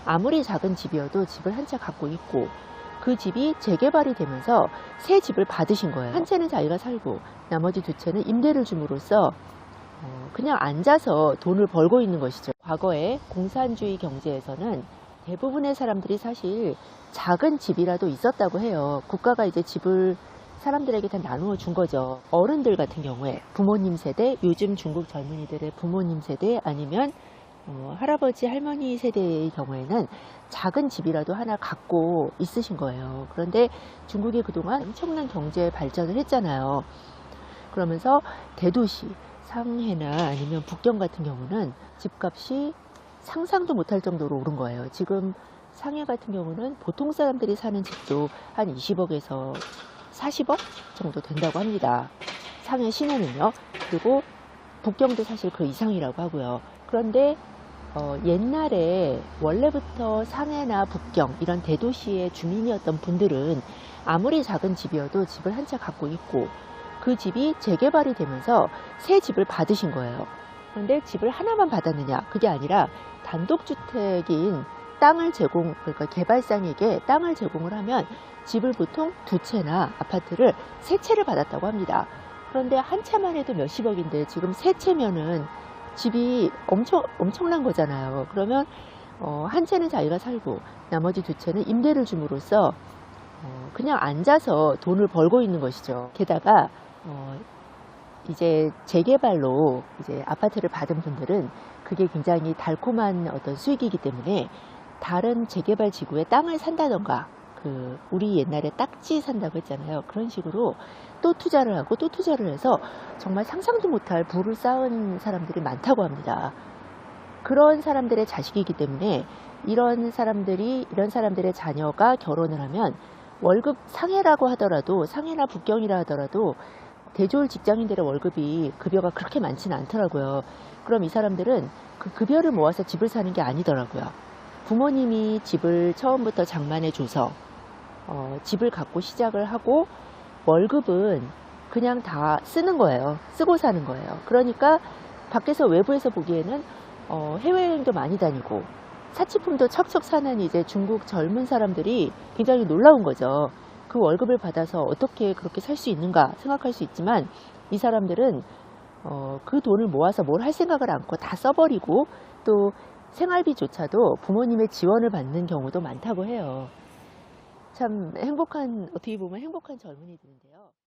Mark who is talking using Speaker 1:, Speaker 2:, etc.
Speaker 1: 아무리 작은 집이어도 집을 한 채 갖고 있고 그 집이 재개발이 되면서 새 집을 받으신 거예요. 한 채는 자기가 살고 나머지 두 채는 임대를 줌으로써 그냥 앉아서 돈을 벌고 있는 것이죠. 과거에 공산주의 경제에서는 대부분의 사람들이 사실 작은 집이라도 있었다고 해요. 국가가 이제 집을 사람들에게 다 나누어 준 거죠. 어른들 같은 경우에 부모님 세대, 요즘 중국 젊은이들의 부모님 세대 아니면 할아버지 할머니 세대의 경우에는 작은 집이라도 하나 갖고 있으신 거예요. 그런데 중국이 그동안 엄청난 경제 발전을 했잖아요. 그러면서 대도시 상해나 아니면 북경 같은 경우는 집값이 상상도 못할 정도로 오른 거예요. 지금 상해 같은 경우는 보통 사람들이 사는 집도 한 20억에서 40억 정도 된다고 합니다. 상해 시내는요. 그리고 북경도 사실 그 이상이라고 하고요. 그런데 옛날에 원래부터 상해나 북경 이런 대도시의 주민이었던 분들은 아무리 작은 집이어도 집을 한 채 갖고 있고 그 집이 재개발이 되면서 새 집을 받으신 거예요. 그런데 집을 하나만 받았느냐? 그게 아니라 단독주택인 땅을 그러니까 개발상에게 땅을 제공을 하면 집을 보통 두 채나 아파트를 세 채를 받았다고 합니다. 그런데 한 채만 해도 몇십억인데 지금 세 채면은 집이 엄청난 거잖아요. 그러면 한 채는 자기가 살고 나머지 두 채는 임대를 줌으로써 그냥 앉아서 돈을 벌고 있는 것이죠. 게다가 이제 재개발로 이제 아파트를 받은 분들은 그게 굉장히 달콤한 어떤 수익이기 때문에 다른 재개발 지구에 땅을 산다던가 우리 옛날에 딱지 산다고 했잖아요. 그런 식으로 또 투자를 하고 또 투자를 해서 정말 상상도 못할 부를 쌓은 사람들이 많다고 합니다. 그런 사람들의 자식이기 때문에 이런 사람들의 자녀가 결혼을 하면 월급 상해라고 하더라도 상해나 북경이라 하더라도 대졸 직장인들의 급여가 그렇게 많지는 않더라고요. 그럼 이 사람들은 그 급여를 모아서 집을 사는 게 아니더라고요. 부모님이 집을 처음부터 장만해 줘서 집을 갖고 시작을 하고 월급은 그냥 다 쓰는 거예요. 쓰고 사는 거예요. 그러니까 밖에서 외부에서 보기에는 해외여행도 많이 다니고 사치품도 척척 사는 이제 중국 젊은 사람들이 굉장히 놀라운 거죠. 그 월급을 받아서 어떻게 그렇게 살 수 있는가 생각할 수 있지만 이 사람들은 그 돈을 모아서 뭘 할 생각을 않고 다 써버리고 또 생활비조차도 부모님의 지원을 받는 경우도 많다고 해요. 참 어떻게 보면 행복한 젊은이들인데요.